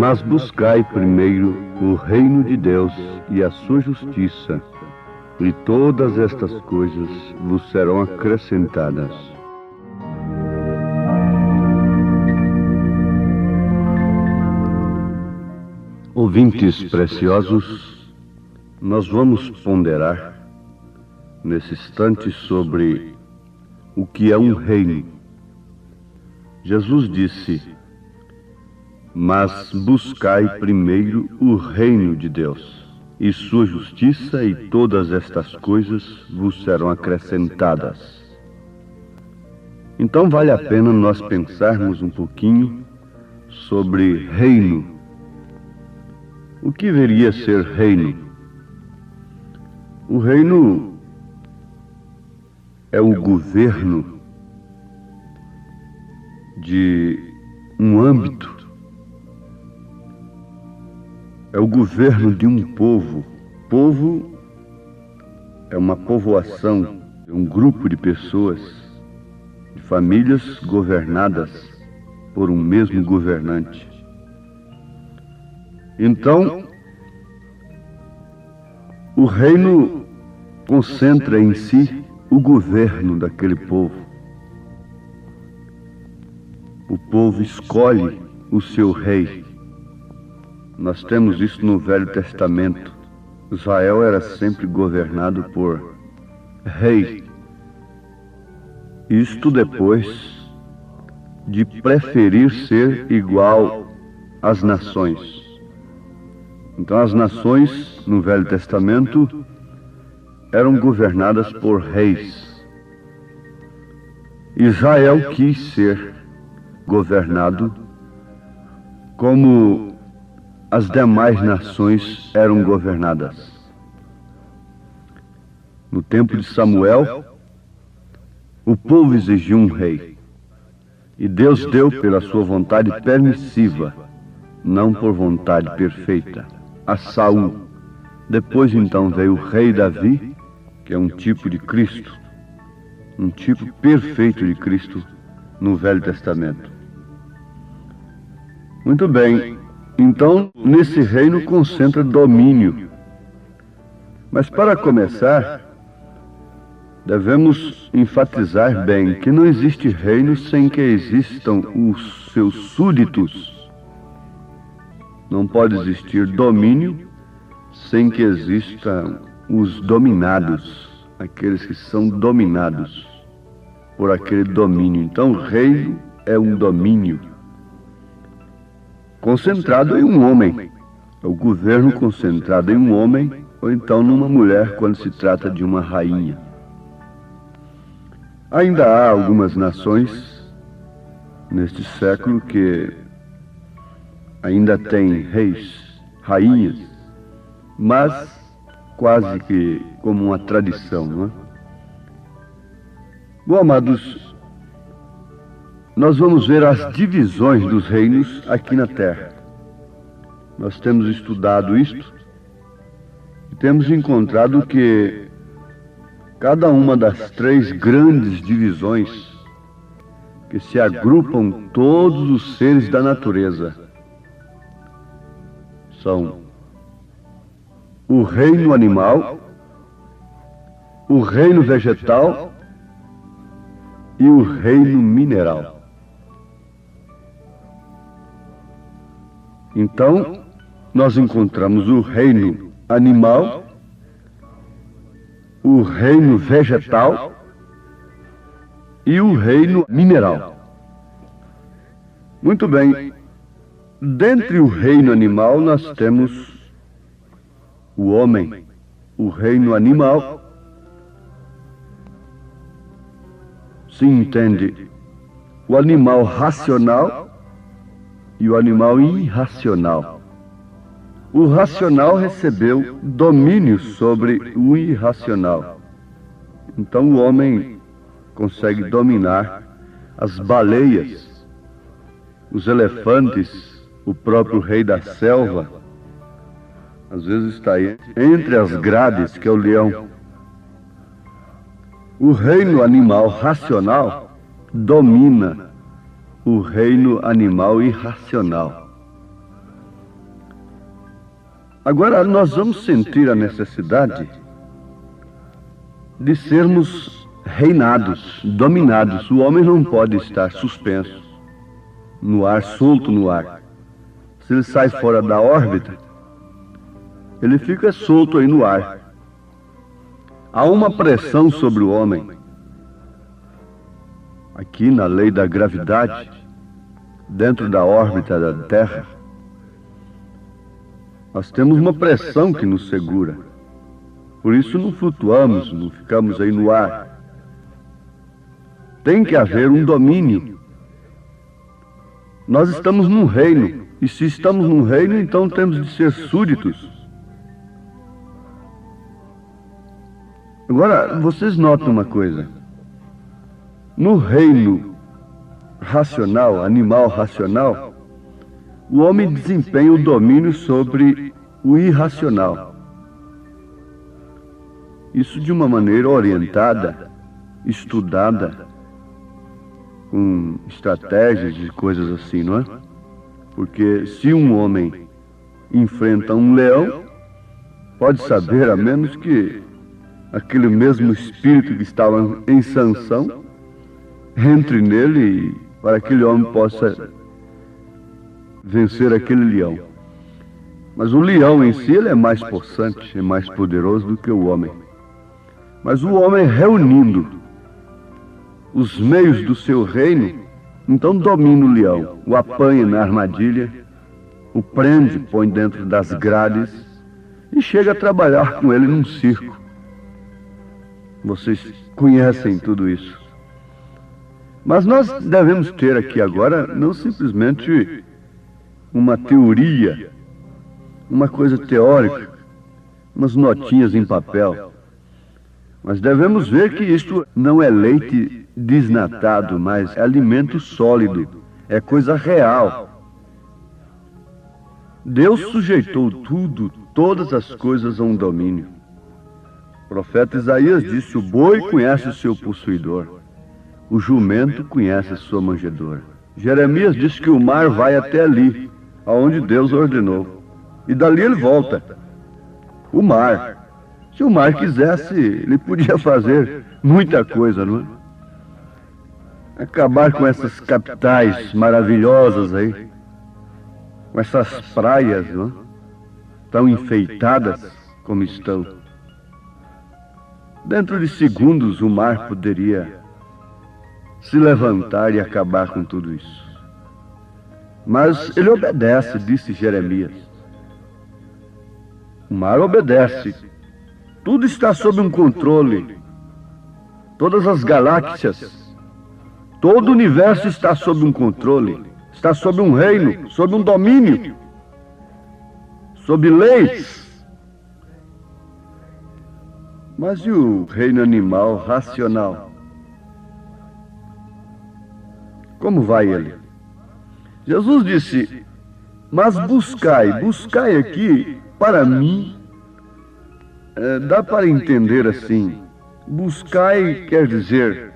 Mas buscai primeiro o reino de Deus e a sua justiça, e todas estas coisas vos serão acrescentadas. Ouvintes preciosos, nós vamos ponderar nesse instante sobre o que é um reino. Jesus disse: mas buscai primeiro o reino de Deus e sua justiça, e todas estas coisas vos serão acrescentadas. Então vale a pena nós pensarmos um pouquinho sobre reino. O que viria a ser reino? O reino é o governo de um âmbito. É o governo de um povo. Povo é uma povoação, é um grupo de pessoas, de famílias governadas por um mesmo governante. Então, o reino concentra em si o governo daquele povo. O povo escolhe o seu rei. Nós temos isso no Velho Testamento. Israel era sempre governado por rei. Isto depois de preferir ser igual às nações. Então as nações no Velho Testamento eram governadas por reis. Israel quis ser governado como as demais nações eram governadas. No tempo de Samuel, o povo exigiu um rei. E Deus deu pela sua vontade permissiva, não por vontade perfeita, a Saul. Depois então veio o rei Davi, que é um tipo de Cristo, um tipo perfeito de Cristo no Velho Testamento. Muito bem. Então, nesse reino concentra domínio. Mas para começar, devemos enfatizar bem que não existe reino sem que existam os seus súditos. Não pode existir domínio sem que existam os dominados, aqueles que são dominados por aquele domínio. Então, reino é um domínio concentrado em um homem. É o governo concentrado em um homem, ou então numa mulher, quando se trata de uma rainha. Ainda há algumas nações neste século que ainda têm reis, rainhas, mas quase que como uma tradição, não é? Bom, amados, nós vamos ver as divisões dos reinos aqui na Terra. Nós temos estudado isto e temos encontrado que cada uma das três grandes divisões que se agrupam todos os seres da natureza são o reino animal, o reino vegetal e o reino mineral. Então, nós encontramos o reino animal, o reino vegetal e o reino mineral. Muito bem. Dentre o reino animal, nós temos o homem, o reino animal. Se entende o animal racional e o animal irracional. O racional recebeu domínio sobre o irracional. Então o homem consegue dominar as baleias, os elefantes, o próprio rei da selva, às vezes está aí entre as grades, que é o leão. O reino animal racional domina o reino animal irracional. Agora, nós vamos sentir a necessidade de sermos reinados, dominados. O homem não pode estar suspenso no ar, solto no ar. Se ele sai fora da órbita, ele fica solto aí no ar. Há uma pressão sobre o homem. Aqui na lei da gravidade, dentro da órbita da Terra, nós temos uma pressão que nos segura. Por isso não flutuamos, não ficamos aí no ar. Tem que haver um domínio. Nós estamos num reino, e se estamos num reino, então temos de ser súditos. Agora, vocês notam uma coisa. No reino racional, animal racional, o homem desempenha o domínio sobre o irracional. Isso de uma maneira orientada, estudada, com estratégias e coisas assim, não é? Porque se um homem enfrenta um leão, pode saber, a menos que aquele mesmo espírito que estava em Sansão entre nele para que aquele homem possa vencer aquele leão. Mas o leão em si, ele é mais possante, é mais poderoso do que o homem. Mas o homem, reunindo os meios do seu reino, então domina o leão, o apanha na armadilha, o prende, põe dentro das grades e chega a trabalhar com ele num circo. Vocês conhecem tudo isso. Mas nós devemos ter aqui agora não simplesmente uma teoria, uma coisa teórica, umas notinhas em papel. Mas devemos ver que isto não é leite desnatado, mas é alimento sólido, é coisa real. Deus sujeitou tudo, todas as coisas a um domínio. O profeta Isaías disse: o boi conhece o seu possuidor, o jumento conhece a sua manjedoura. Jeremias disse que o mar vai até ali, aonde Deus ordenou, e dali ele volta. O mar. Se o mar quisesse, ele podia fazer muita coisa, não é? Acabar com essas capitais maravilhosas aí, com essas praias, não é? Tão enfeitadas como estão. Dentro de segundos o mar poderia se levantar e acabar com tudo isso. Mas ele obedece, disse Jeremias. O mar obedece. Tudo está sob um controle. Todas as galáxias, todo o universo está sob um controle. Está sob um reino, sob um domínio, sob leis. Mas e o reino animal racional? Como vai ele? Jesus disse: mas buscai aqui para mim. Dá para entender assim. Buscai quer dizer,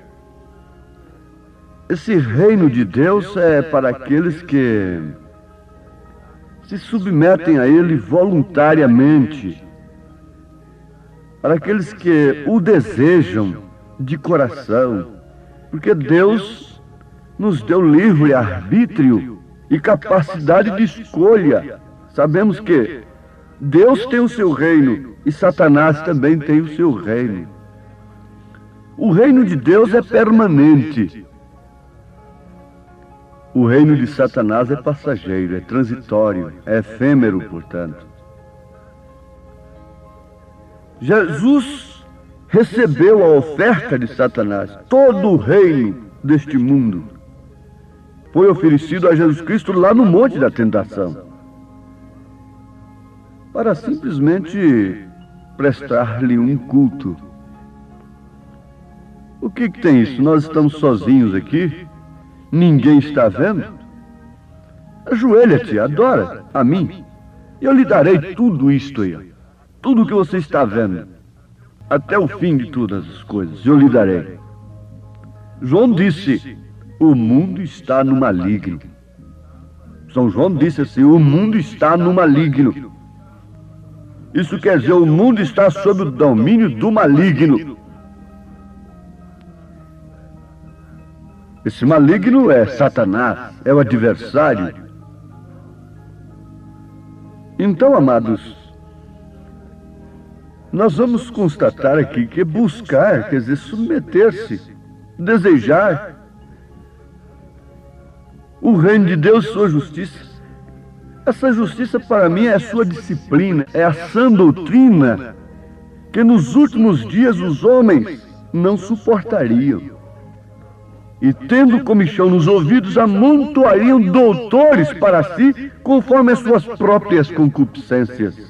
esse reino de Deus é para aqueles que se submetem a ele voluntariamente, para aqueles que o desejam de coração, porque Deus nos deu livre arbítrio e capacidade de escolha. Sabemos que Deus tem o seu reino e Satanás também tem o seu reino. O reino de Deus é permanente. O reino de Satanás é passageiro, é transitório, é efêmero, portanto. Jesus recebeu a oferta de Satanás. Todo o reino deste mundo foi oferecido a Jesus Cristo lá no Monte da Tentação, para simplesmente prestar-lhe um culto. O que tem isso? Nós estamos sozinhos aqui? Ninguém está vendo? Ajoelha-te, adora a mim. E eu lhe darei tudo isto aí, ó. Tudo o que você está vendo. Até o fim de todas as coisas, eu lhe darei. João disse, o mundo está no maligno. São João disse assim, o mundo está no maligno. Isso quer dizer, o mundo está sob o domínio do maligno. Esse maligno é Satanás, é o adversário. Então, amados, nós vamos constatar aqui que buscar, quer dizer, submeter-se, desejar o reino de Deus e sua justiça. Essa justiça para mim é a sua disciplina, é a sã doutrina que nos últimos dias os homens não suportariam. E tendo comichão nos ouvidos, amontoariam doutores para si, conforme as suas próprias concupiscências.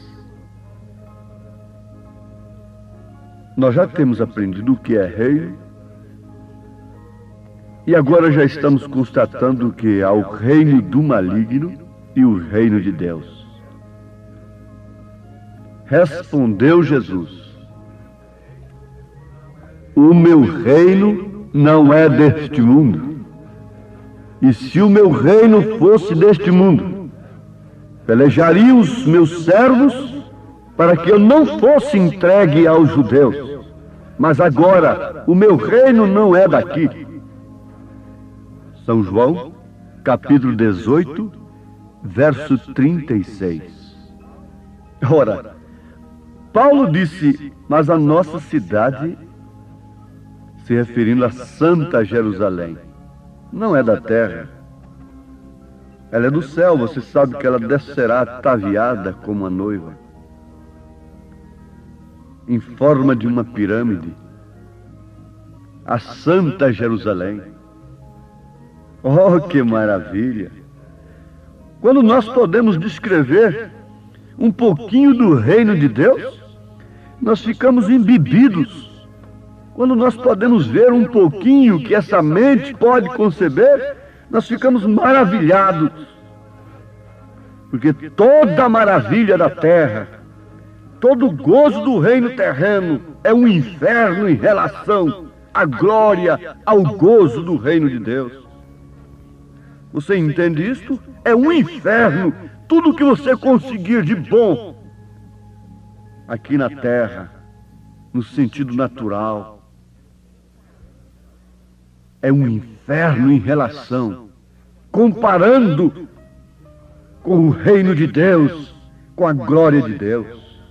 Nós já temos aprendido o que é reino, e agora já estamos constatando que há o reino do maligno e o reino de Deus. Respondeu Jesus, o meu reino não é deste mundo. E se o meu reino fosse deste mundo, pelejariam os meus servos para que eu não fosse entregue aos judeus. Mas agora, o meu reino não é daqui. São João, capítulo 18, verso 36. Ora, Paulo disse, mas a nossa cidade, se referindo a Santa Jerusalém, não é da terra. Ela é do céu, você sabe que ela descerá ataviada como a noiva, em forma de uma pirâmide. A Santa Jerusalém. Oh, que maravilha! Quando nós podemos descrever um pouquinho do reino de Deus, nós ficamos embebidos. Quando nós podemos ver um pouquinho que essa mente pode conceber, nós ficamos maravilhados. Porque toda a maravilha da terra, todo o gozo do reino terreno é um inferno em relação à glória, ao gozo do reino de Deus. Você entende isto? É um inferno. Tudo que você conseguir de bom aqui na terra, no sentido natural, é um inferno em relação, comparando com o reino de Deus, com a glória de Deus.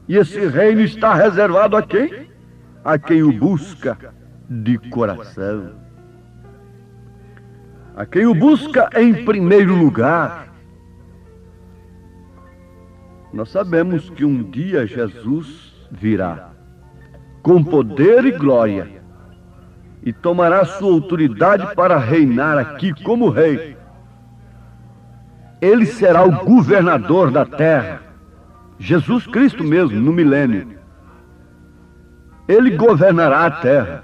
E esse reino está reservado a quem? A quem o busca de coração. A quem o busca em primeiro lugar. Nós sabemos que um dia Jesus virá, com poder e glória, e tomará sua autoridade para reinar aqui como rei. Ele será o governador da terra, Jesus Cristo mesmo, no milênio. Ele governará a terra.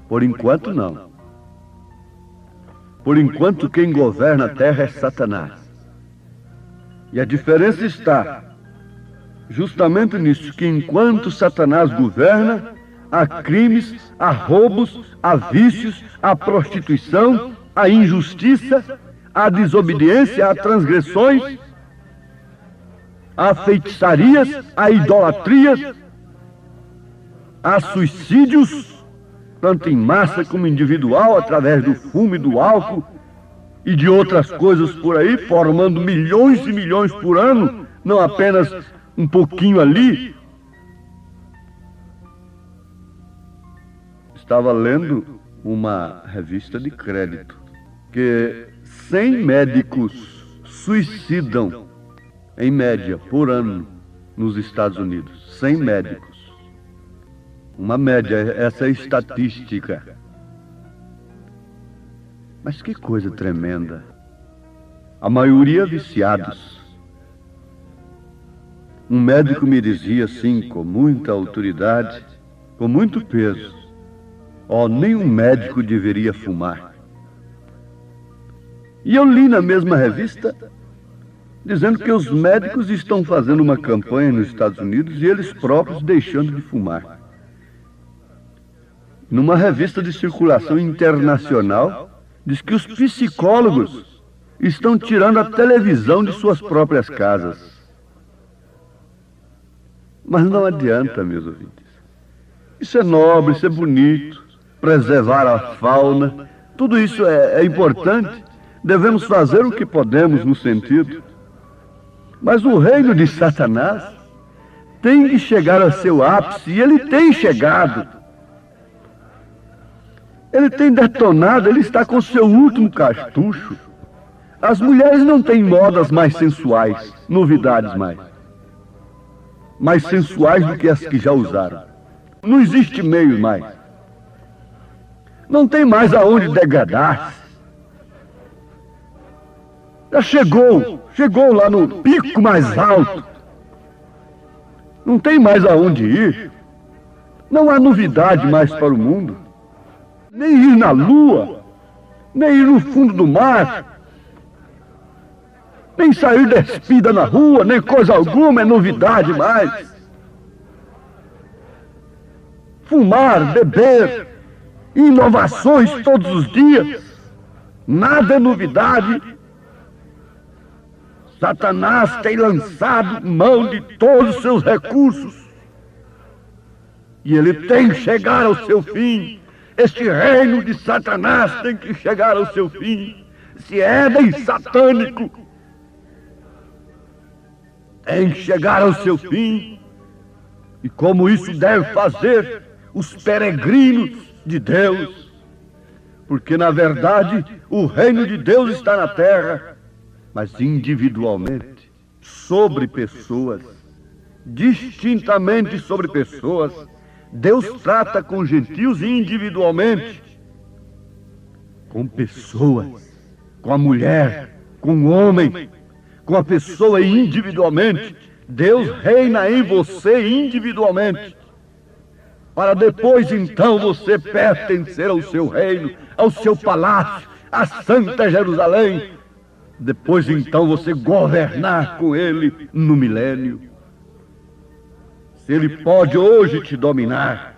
Por enquanto não. Por enquanto quem governa a terra é Satanás. E a diferença está justamente nisso, que enquanto Satanás governa, há crimes, há roubos, há vícios, há prostituição, há injustiça, há desobediência, há transgressões, há feitiçarias, há idolatrias, há suicídios, tanto em massa como individual, através do fumo e do álcool e de outras coisas por aí, formando milhões e milhões por ano, não apenas um pouquinho ali. Estava lendo uma revista de crédito que 100 médicos suicidam, em média, por ano, nos Estados Unidos. 100 médicos. Uma média, essa é a estatística. Mas que coisa tremenda. A maioria viciados. Um médico me dizia assim, com muita autoridade, com muito peso: nenhum médico deveria fumar. E eu li na mesma revista dizendo que os médicos estão fazendo uma campanha nos Estados Unidos e eles próprios deixando de fumar. Numa revista de circulação internacional, diz que os psicólogos estão tirando a televisão de suas próprias casas. Mas não adianta, meus ouvintes. Isso é nobre, isso é bonito, preservar a fauna, tudo isso é importante. Devemos fazer o que podemos no sentido. Mas o reino de Satanás tem que chegar ao seu ápice, e ele tem chegado. Ele tem detonado, ele está com seu último cartucho. As mulheres não têm modas mais sensuais, novidades mais sensuais do que as que já usaram. Não existe meio mais. Não tem mais aonde degradar-se. Já chegou lá no pico mais alto. Não tem mais aonde ir. Não há novidade mais para o mundo. Nem ir na lua, nem ir no fundo do mar, nem sair despida na rua, nem coisa alguma é novidade mais. Fumar, beber, inovações todos os dias, nada é novidade. Satanás tem lançado mão de todos os seus recursos e ele tem que chegar ao seu fim. Este reino de Satanás tem que chegar ao seu fim. Esse Éden satânico tem que chegar ao seu fim. E como isso deve fazer os peregrinos de Deus? Porque, na verdade, o reino de Deus está na terra, mas individualmente, sobre pessoas, distintamente sobre pessoas. Deus trata com gentios e individualmente, com pessoas, com a mulher, com o homem, com a pessoa individualmente. Deus reina em você individualmente, para depois então você pertencer ao seu reino, ao seu palácio, à Santa Jerusalém. Depois então você governar com ele no milênio. Se ele pode hoje te dominar,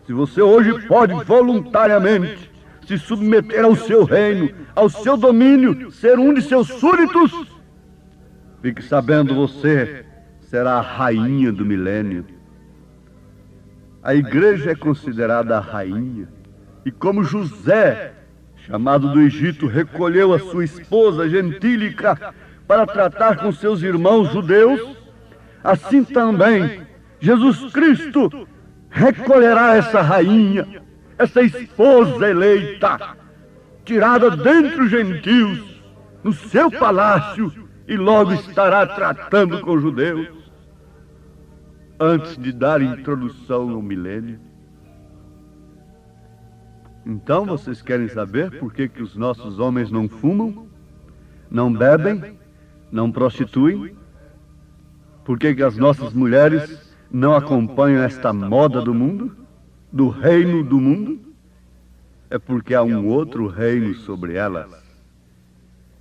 se você hoje pode voluntariamente se submeter ao seu reino, ao seu domínio, ser um de seus súditos, fique sabendo, você será a rainha do milênio. A igreja é considerada a rainha, e como José, chamado do Egito, recolheu a sua esposa gentílica para tratar com seus irmãos judeus, assim também Jesus Cristo recolherá essa rainha, essa esposa eleita, tirada dentre os gentios, no seu palácio, e logo estará tratando com os judeus, antes de dar introdução ao milênio. Então vocês querem saber por que os nossos homens não fumam, não bebem, não prostituem? Por que as nossas mulheres não acompanham esta moda do mundo, do reino do mundo? É porque há um outro reino sobre elas.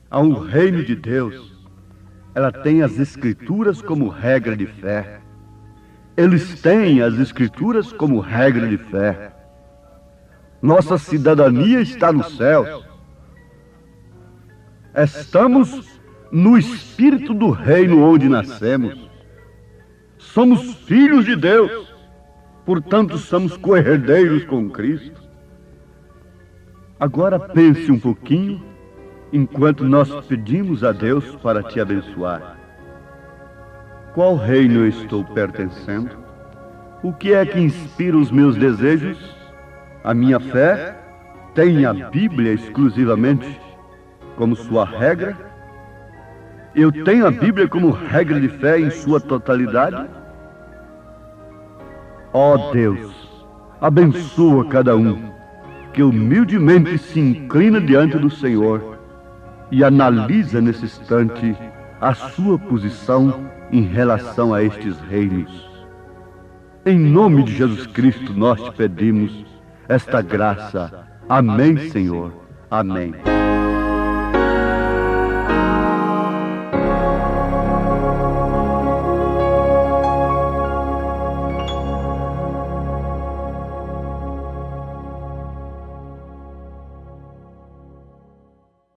Há um reino de Deus. Ela tem as Escrituras como regra de fé. Eles têm as Escrituras como regra de fé. Nossa cidadania está no céu. Estamos no espírito do reino onde nascemos. Somos filhos de Deus, portanto somos co-herdeiros com Cristo. Agora pense um pouquinho, enquanto nós pedimos a Deus para te abençoar. Qual reino eu estou pertencendo? O que é que inspira os meus desejos? A minha fé tem a Bíblia exclusivamente como sua regra? Eu tenho a Bíblia como regra de fé em sua totalidade? Ó Deus, abençoa cada um que humildemente se inclina diante do Senhor e analisa nesse instante a sua posição em relação a estes reinos. Em nome de Jesus Cristo nós te pedimos esta graça. Amém, Senhor. Amém.